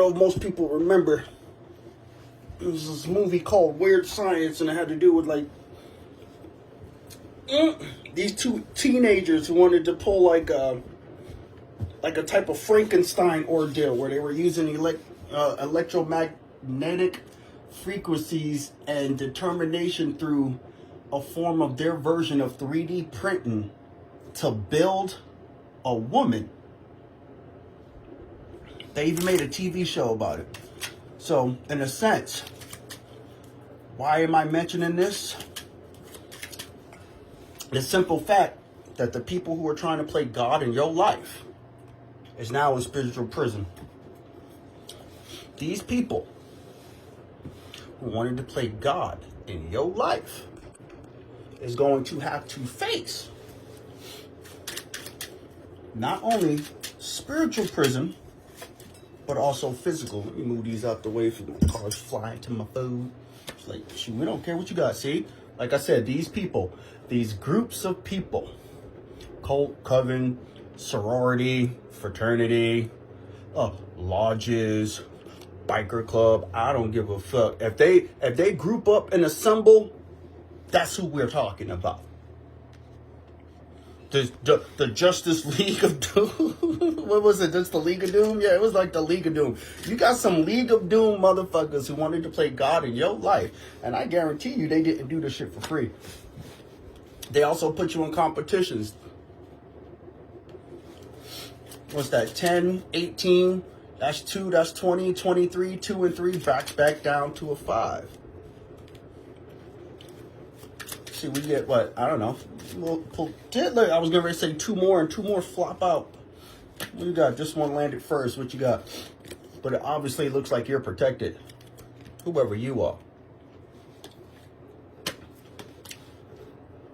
know if most people remember. It was this movie called Weird Science, and it had to do with like these two teenagers who wanted to pull like a type of Frankenstein ordeal where they were using electromagnetic frequencies and determination through a form of their version of 3D printing to build a woman. They even made a TV show about it. So, in a sense, why am I mentioning this? The simple fact that the people who are trying to play God in your life is now in spiritual prison. These people who wanted to play God in your life is going to have to face not only spiritual prison, but also physical. Let me move these out the way for the cars flying to my food. It's like, shoot, we don't care what you got. See, like I said, these people, these groups of people, cult, coven, sorority, fraternity, lodges, biker club, I don't give a fuck. If they group up and assemble, that's who we're talking about. The Justice League of Doom. What was it? Just the League of Doom? Yeah, it was like the League of Doom. You got some League of Doom motherfuckers who wanted to play God in your life. And I guarantee you they didn't do this shit for free. They also put you in competitions. What's that? 10, 18, that's 2, that's 20, 23, 2 and 3, back down to a 5. See, we get what? I don't know. I was going to say 2 more and 2 more flop out. What you got? This one landed first. What you got? But it obviously looks like you're protected. Whoever you are.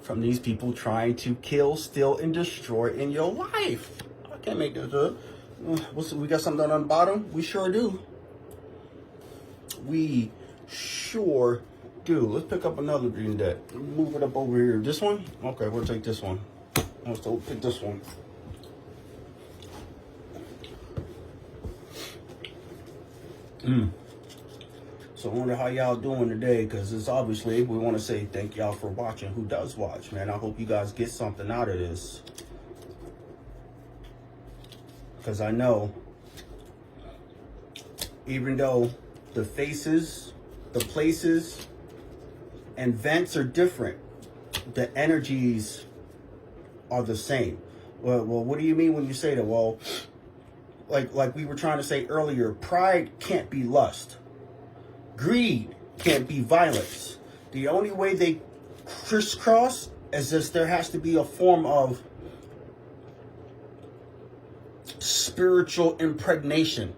From these people trying to kill, steal, and destroy in your life. I can't make this up. We got something on the bottom? We sure do. We sure do. Let's pick up another green deck. Move it up over here. This one? Okay, we'll take this one. Let's pick this one. So I wonder how y'all doing today, because it's obviously, we want to say thank y'all for watching. Who does watch, man? I hope you guys get something out of this. Because I know, even though the faces, the places, and vents are different, the energies are the same. Well, what do you mean when you say that? Well, like we were trying to say earlier, pride can't be lust. Greed can't be violence. The only way they crisscross is just there has to be a form of spiritual impregnation.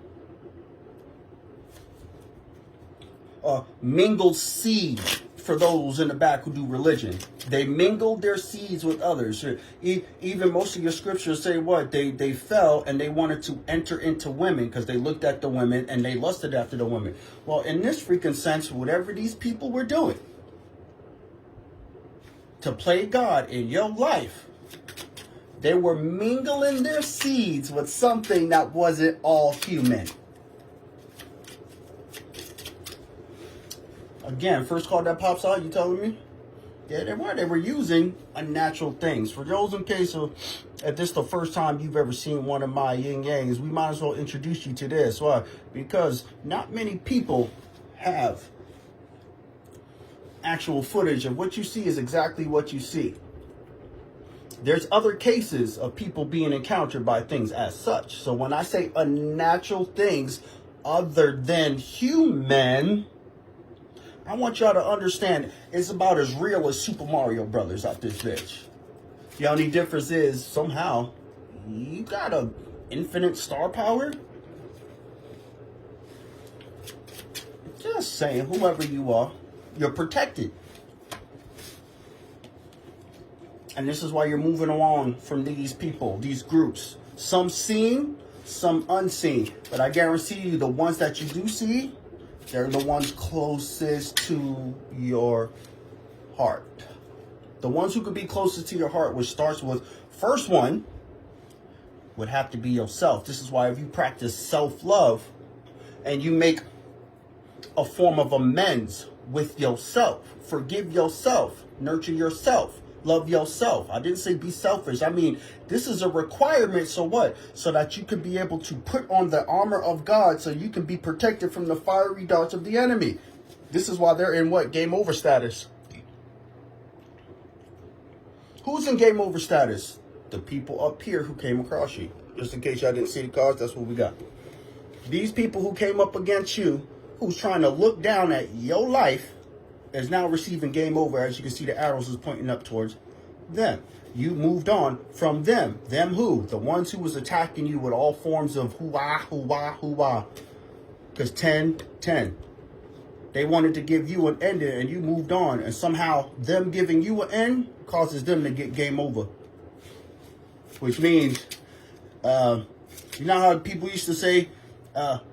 Mingled seed for those in the back who do religion. They mingled their seeds with others. Even most of your scriptures say what? They fell and they wanted to enter into women because they looked at the women and they lusted after the women. Well, in this freaking sense, whatever these people were doing to play God in your life, they were mingling their seeds with something that wasn't all human. Again, first card that pops out, you telling me? Yeah, they were. They were using unnatural things. For those in case of, if this is the first time you've ever seen one of my yin yangs, we might as well introduce you to this. Why? Because not many people have actual footage of what you see is exactly what you see. There's other cases of people being encountered by things as such. So when I say unnatural things other than human, I want y'all to understand it's about as real as Super Mario Brothers out this bitch. The only difference is somehow you got a infinite star power. Just saying, whoever you are, you're protected. And this is why you're moving along from these people, these groups. Some seen, some unseen. But I guarantee you the ones that you do see, they're the ones closest to your heart. The ones who could be closest to your heart, which starts with, first one would have to be yourself. This is why if you practice self-love, and you make a form of amends with yourself. Forgive yourself. Nurture yourself. Love yourself. I didn't say be selfish. I mean, this is a requirement. So what? So that you can be able to put on the armor of God so you can be protected from the fiery darts of the enemy. This is why they're in what? Game over status. Who's in game over status? The people up here who came across you. Just in case y'all didn't see the cards, that's what we got. These people who came up against you, who's trying to look down at your life, is now receiving game over. As you can see, the arrows is pointing up towards them. You moved on from them. Them who? The ones who was attacking you with all forms of hoo-wah, hoo-wah, hoo-wah. Because 10, 10. They wanted to give you an end and you moved on. And somehow them giving you an end causes them to get game over. Which means, you know how people used to say,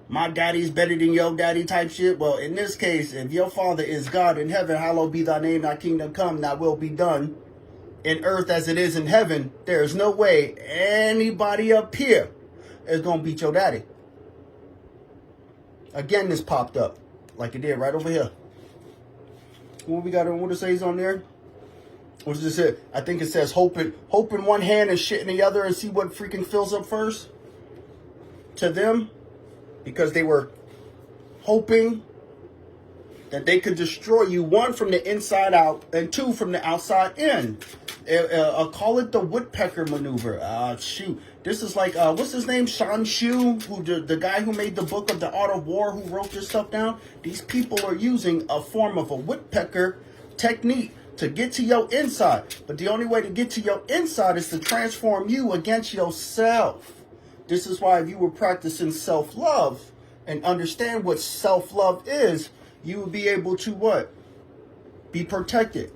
my daddy's better than your daddy type shit? Well, in this case, if your father is God in heaven, hallowed be thy name, thy kingdom come, thy will be done in earth as it is in heaven. There is no way anybody up here is going to beat your daddy. Again, this popped up like it did right over here. What we got on, what it says on there? What does it say? I think it says hope in one hand and shit in the other and see what freaking fills up first. To them, because they were hoping that they could destroy you, one, from the inside out, and two, from the outside in. I'll call it the woodpecker maneuver. Shoot. This is like, what's his name? Shan Shu, who the guy who made the book of the Art of War, who wrote this stuff down. These people are using a form of a woodpecker technique to get to your inside. But the only way to get to your inside is to transform you against yourself. This is why if you were practicing self-love and understand what self-love is, you would be able to what? Be protected.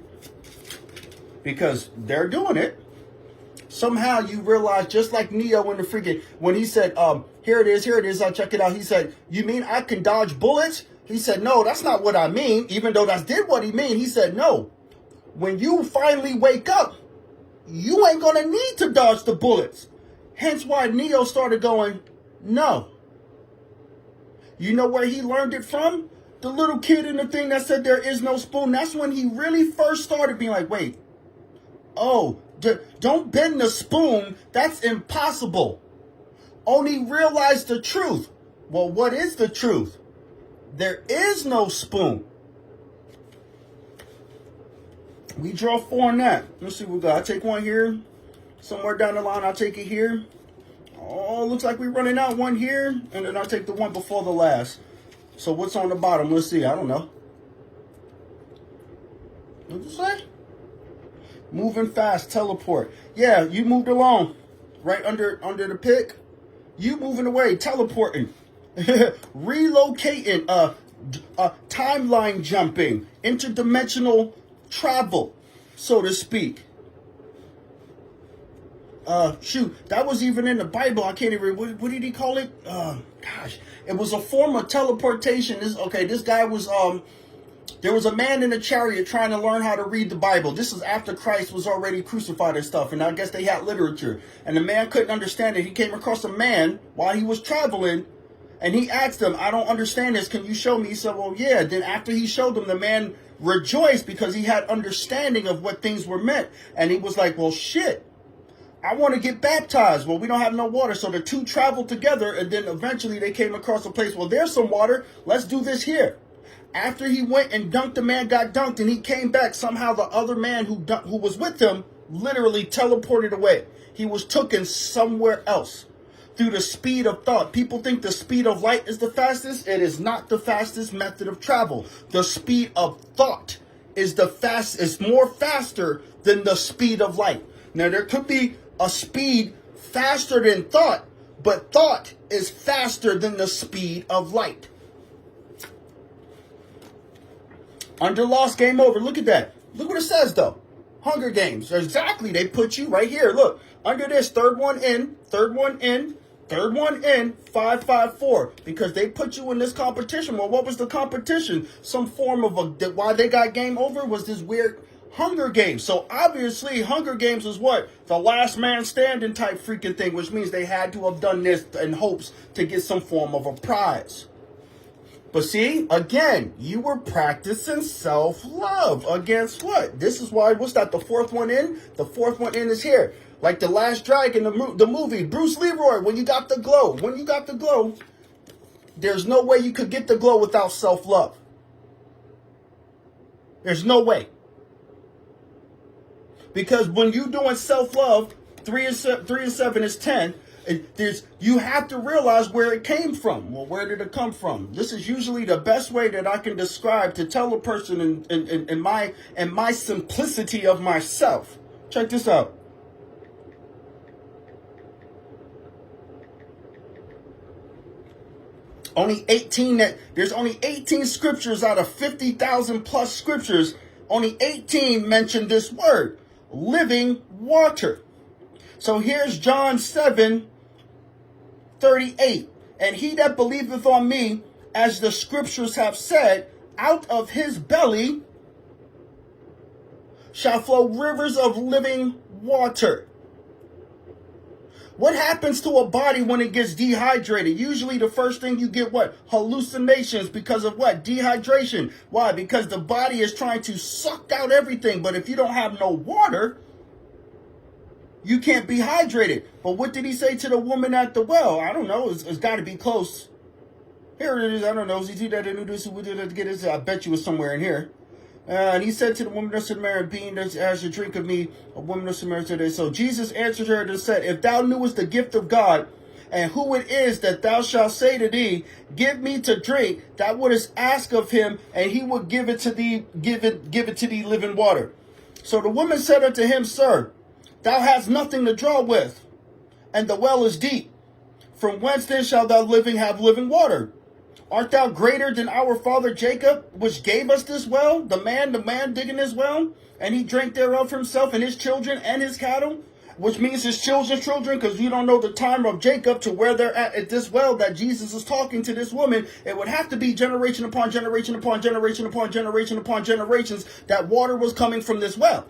Because they're doing it. Somehow you realize, just like Neo in the freaking, when he said, here it is, I'll check it out. He said, you mean I can dodge bullets? He said, no, that's not what I mean. Even though that's did what he mean, he said, no. When you finally wake up, you ain't gonna need to dodge the bullets. Hence why Neo started going, no. You know where he learned it from? The little kid in the thing that said there is no spoon. That's when he really first started being like, wait. Oh, don't bend the spoon. That's impossible. Only realize the truth. Well, what is the truth? There is no spoon. We draw 4 on that. Let's see what we got. I take one here. Somewhere down the line, I'll take it here. Oh, looks like we're running out one here. And then I'll take the one before the last. So what's on the bottom? Let's see. I don't know. What'd you say? Moving fast, teleport. Yeah, you moved along. Right under the pick. You moving away, teleporting. Relocating. Timeline jumping. Interdimensional travel, so to speak. Shoot, that was even in the Bible. I can't even, what did he call it? Gosh, it was a form of teleportation. This guy was, there was a man in a chariot trying to learn how to read the Bible. This is after Christ was already crucified and stuff, and I guess they had literature. And the man couldn't understand it. He came across a man while he was traveling, and he asked him, I don't understand this. Can you show me? He said, well, yeah. Then after he showed him, the man rejoiced because he had understanding of what things were meant. And he was like, well, shit, I want to get baptized. Well, we don't have no water. So the two traveled together, and then eventually they came across a place. Well, there's some water. Let's do this here. After he went and dunked, the man got dunked, and he came back. Somehow the other man who was with him literally teleported away. He was taken somewhere else through the speed of thought. People think the speed of light is the fastest. It is not the fastest method of travel. The speed of thought is more faster than the speed of light. Now, there could be a speed faster than thought, but thought is faster than the speed of light. Under Lost, Game Over. Look at that. Look what it says, though. Hunger Games. Exactly. They put you right here. Look. Under this, third one in, 554. Because they put you in this competition. Well, what was the competition? Some form of why they got Game Over was this weird Hunger Games. So obviously, Hunger Games is what? The last man standing type freaking thing, which means they had to have done this in hopes to get some form of a prize. But see, again, you were practicing self-love against what? This is why, what's that, the fourth one in? The fourth one in is here. Like the Last Dragon, the movie, Bruce Leroy, when you got the glow. When you got the glow, there's no way you could get the glow without self-love. There's no way. Because when you're doing self-love, 3 and 7 is 10. You have to realize where it came from. Well, where did it come from? This is usually the best way that I can describe to tell a person in my simplicity of myself. Check this out. There's only 18 scriptures out of 50,000 plus scriptures. Only 18 mention this word, living water. So here's John 7:38. And he that believeth on me, as the scriptures have said, out of his belly shall flow rivers of living water. What happens to a body when it gets dehydrated? Usually the first thing you get, what? Hallucinations. Because of what? Dehydration. Why? Because the body is trying to suck out everything. But if you don't have no water, you can't be hydrated. But what did he say to the woman at the well? I don't know. It's got to be close. Here it is. I don't know. I bet you it's somewhere in here. And he said to the woman of Samaria, being as a drink of me, a woman of Samaria today. So Jesus answered her and said, if thou knewest the gift of God, and who it is that thou shalt say to thee, give me to drink, thou wouldest ask of him, and he would give it to thee, give it to thee living water. So the woman said unto him, Sir, thou hast nothing to draw with, and the well is deep. From whence then shalt thou have living water? Art thou greater than our father Jacob, which gave us this well? The man digging this well, and he drank thereof for himself and his children and his cattle, which means his children's children, because you don't know the time of Jacob to where they're at this well that Jesus is talking to this woman. It would have to be generation upon generation upon generation upon generation upon generations that water was coming from this well.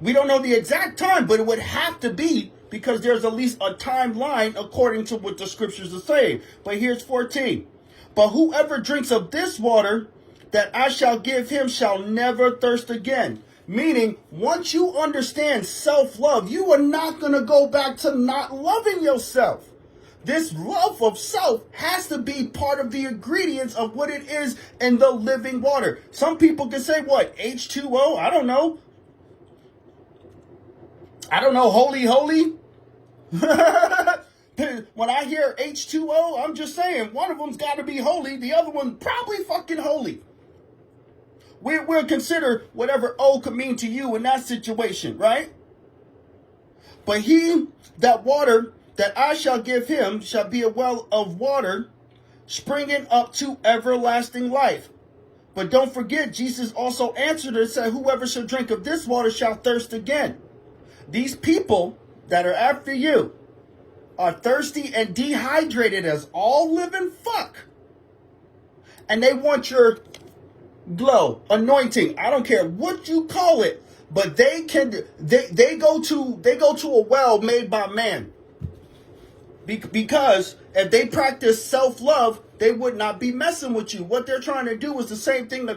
We don't know the exact time, but it would have to be, because there's at least a timeline according to what the scriptures are saying. But here's 14. But whoever drinks of this water that I shall give him shall never thirst again. Meaning, once you understand self-love, you are not going to go back to not loving yourself. This love of self has to be part of the ingredients of what it is in the living water. Some people can say, what, H2O? I don't know. Holy. When I hear H2O, I'm just saying one of them's got to be holy. The other one probably fucking holy. We'll consider whatever O could mean to you in that situation, right? But that water that I shall give him shall be a well of water springing up to everlasting life. But don't forget, Jesus also answered and said, whoever shall drink of this water shall thirst again. These people that are after you are thirsty and dehydrated as all living fuck. And they want your glow, anointing. I don't care what you call it, but they go to a well made by man. Because if they practice self-love, they would not be messing with you. What they're trying to do is the same thing the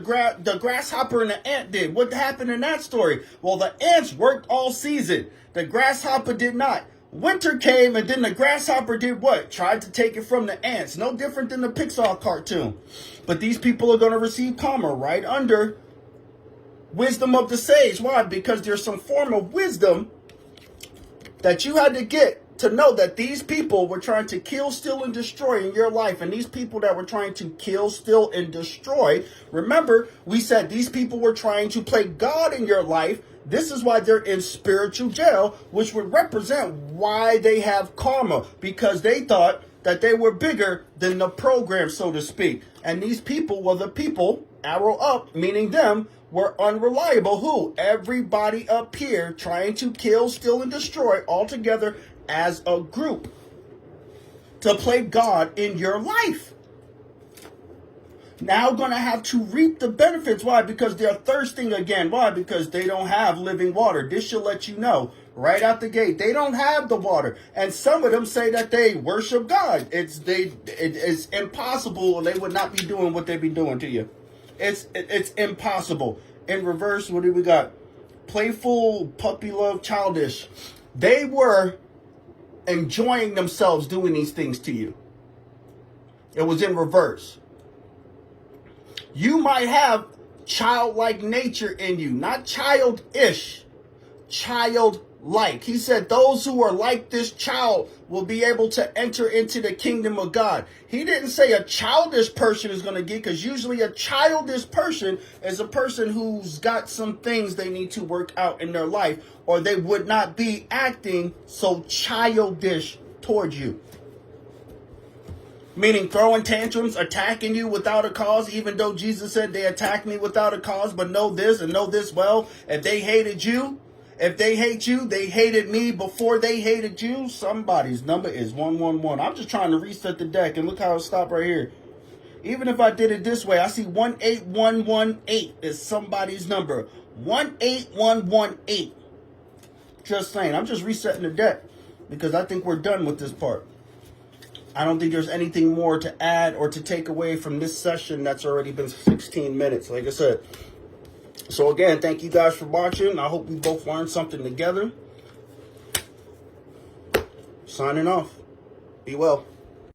grasshopper and the ant did. What happened in that story? Well, the ants worked all season. The grasshopper did not. Winter came, and then the grasshopper did what? Tried to take it from the ants. No different than the Pixar cartoon. But these people are going to receive karma right under wisdom of the sage. Why? Because there's some form of wisdom that you had to get to know that these people were trying to kill, steal, and destroy in your life. And these people that were trying to kill, steal, and destroy, remember, we said these people were trying to play God in your life. This is why they're in spiritual jail, which would represent why they have karma, because they thought that they were bigger than the program, so to speak. And these people were the people, arrow up, meaning them, were unreliable. Who? Everybody up here trying to kill, steal, and destroy all together as a group to play God in your life. Now going to have to reap the benefits. Why? Because they're thirsting again. Why? Because they don't have living water. This should let you know right out the gate. They don't have the water. And some of them say that they worship God. It's impossible, or they would not be doing what they be doing to you. It's impossible. In reverse, what do we got? Playful, puppy love, childish. They were enjoying themselves doing these things to you. It was in reverse. You might have childlike nature in you, not childish, childlike. He said those who are like this child will be able to enter into the kingdom of God. He didn't say a childish person is going to get, because usually a childish person is a person who's got some things they need to work out in their life, or they would not be acting so childish towards you. Meaning throwing tantrums, attacking you without a cause, even though Jesus said they attacked me without a cause. But know this and know this well. If they hated you, if they hate you, they hated me before they hated you. Somebody's number is 111. I'm just trying to reset the deck, and look how it stopped right here. Even if I did it this way, I see 18118 is somebody's number. 18118. Just saying. I'm just resetting the deck because I think we're done with this part. I don't think there's anything more to add or to take away from this session that's already been 16 minutes, like I said. So again, thank you guys for watching. I hope we both learned something together. Signing off. Be well.